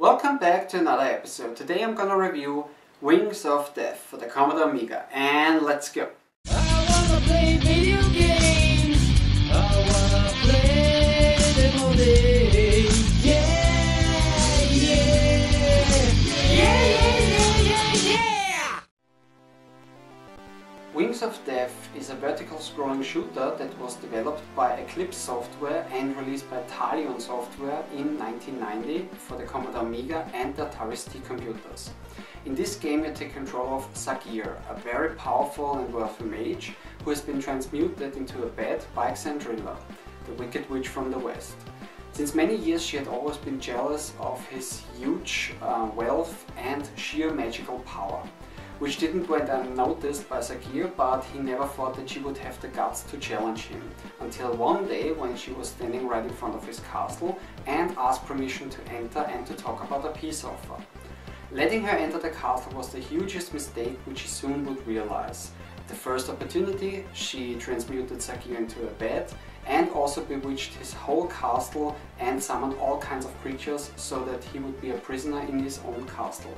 Welcome back to another episode. Today I'm gonna review Wings of Death for the Commodore Amiga, and let's go! I wanna play video games. I wanna play them all day. Yeah, yeah, yeah. Wings of Death is a vertical scrolling shooter that was developed by Eclipse Software and released by Talion Software in 1990 for the Commodore Amiga and the Atari ST computers. In this game you take control of Sagir, a very powerful and wealthy mage who has been transmuted into a bat by Xandrilla, the Wicked Witch from the West. Since many years she had always been jealous of his huge wealth and sheer magical power, which didn't go unnoticed by Sagir, but he never thought that she would have the guts to challenge him, until one day when she was standing right in front of his castle and asked permission to enter and to talk about a peace offer. Letting her enter the castle was the hugest mistake which he soon would realize. At the first opportunity, she transmuted Sagir into a bat and also bewitched his whole castle and summoned all kinds of creatures so that he would be a prisoner in his own castle.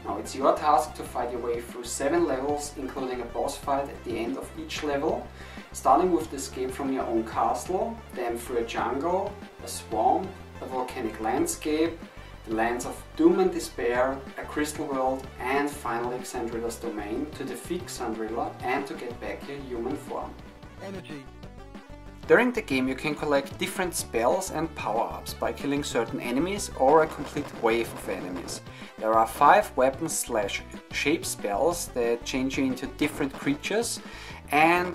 Now it's your task to fight your way through 7 levels, including a boss fight at the end of each level, starting with the escape from your own castle, then through a jungle, a swamp, a volcanic landscape, the lands of Doom and Despair, a crystal world, and finally Xandrilla's domain to defeat Xandrilla and to get back your human form. Energy. During the game you can collect different spells and power-ups by killing certain enemies or a complete wave of enemies. There are 5 weapons/shape spells that change you into different creatures and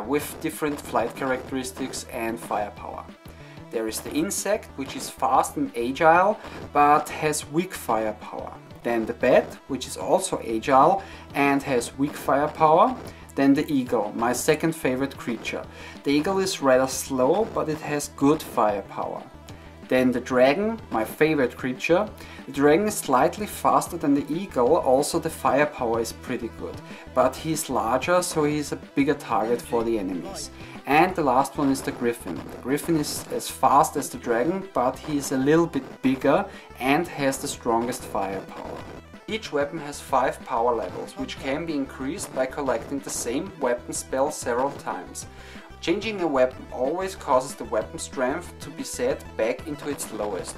with different flight characteristics and firepower. There is the insect, which is fast and agile but has weak firepower. Then the bat, which is also agile and has weak firepower. Then the eagle, my second favorite creature. The eagle is rather slow, but it has good firepower. Then the dragon, my favorite creature. The dragon is slightly faster than the eagle, also the firepower is pretty good. But he's larger, so he's a bigger target for the enemies. And the last one is the griffin. The griffin is as fast as the dragon, but he's a little bit bigger and has the strongest firepower. Each weapon has 5 power levels, which can be increased by collecting the same weapon spell several times. Changing a weapon always causes the weapon strength to be set back into its lowest.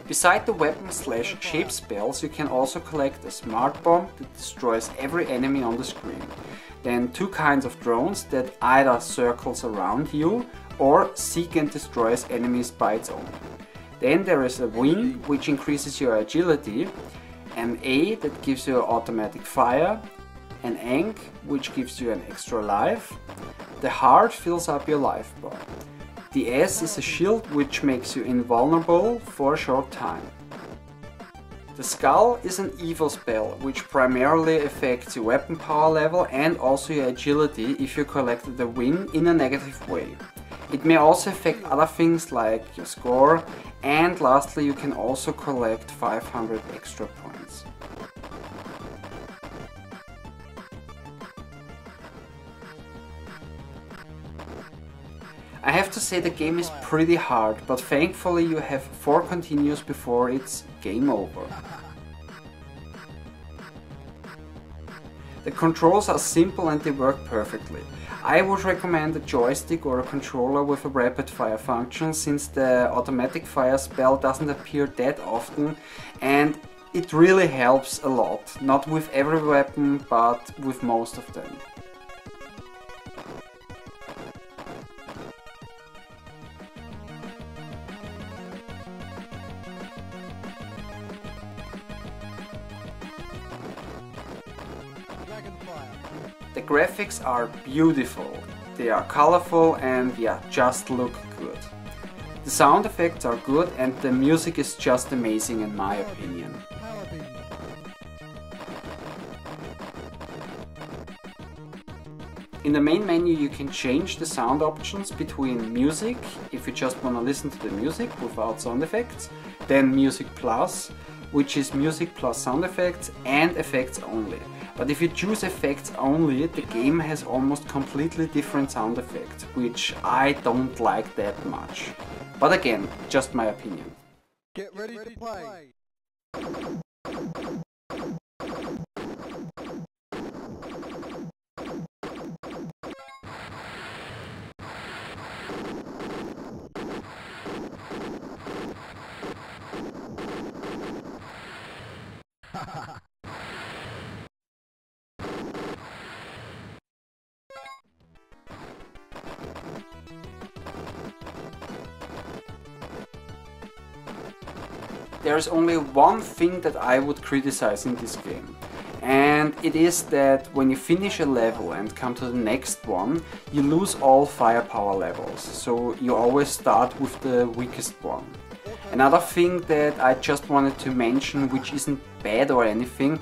Beside the weapon/shape spells, you can also collect a smart bomb that destroys every enemy on the screen. Then 2 kinds of drones that either circles around you or seek and destroys enemies by its own. Then there is a wing, which increases your agility, an A that gives you automatic fire, an Ankh which gives you an extra life, the heart fills up your life bar. The S is a shield which makes you invulnerable for a short time. The skull is an evil spell which primarily affects your weapon power level and also your agility if you collected the wing in a negative way. It may also affect other things like your score, and lastly you can also collect 500 extra points. I have to say the game is pretty hard, but thankfully you have 4 continues before it's game over. The controls are simple and they work perfectly. I would recommend a joystick or a controller with a rapid fire function, since the automatic fire spell doesn't appear that often and it really helps a lot. Not with every weapon, but with most of them. The graphics are beautiful, they are colorful and just look good. The sound effects are good and the music is just amazing in my opinion. In the main menu you can change the sound options between music, if you just want to listen to the music without sound effects, then music plus, which is music plus sound effects, and effects only. But if you choose effects only, the game has almost completely different sound effects, which I don't like that much. But again, just my opinion. Get ready to play. There's only one thing that I would criticize in this game. And it is that when you finish a level and come to the next one, you lose all firepower levels, so you always start with the weakest one. Another thing that I just wanted to mention, which isn't bad or anything,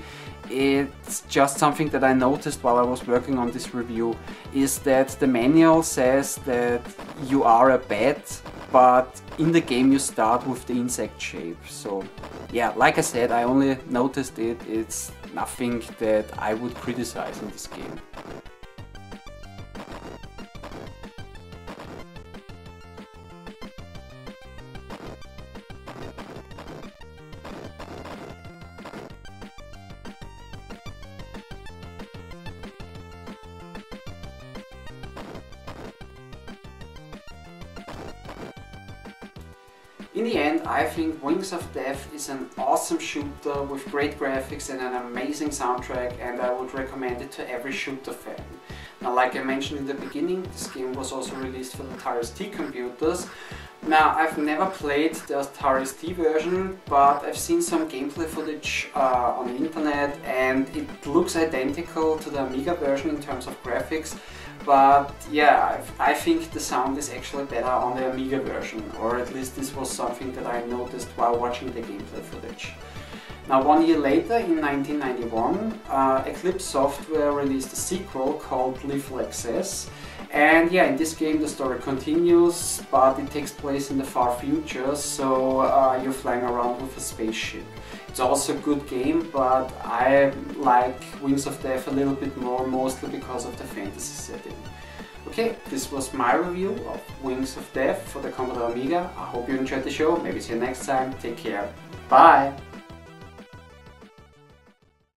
it's just something that I noticed while I was working on this review, is that the manual says that you are a bat, but in the game you start with the insect shape. So yeah, like I said, I only noticed it, it's nothing that I would criticize in this game. In the end, I think Wings of Death is an awesome shooter with great graphics and an amazing soundtrack, and I would recommend it to every shooter fan. Now, like I mentioned in the beginning, this game was also released for the Atari ST computers. Now, I've never played the Atari ST version, but I've seen some gameplay footage on the internet, and it looks identical to the Amiga version in terms of graphics. But yeah, I think the sound is actually better on the Amiga version, or at least this was something that I noticed while watching the gameplay footage. Now, 1 year later, in 1991, Eclipse Software released a sequel called Lethal Access. And yeah, in this game the story continues, but it takes place in the far future, so you're flying around with a spaceship. It's also a good game, but I like Wings of Death a little bit more, mostly because of the fantasy setting. Okay, this was my review of Wings of Death for the Commodore Amiga. I hope you enjoyed the show. Maybe see you next time. Take care. Bye!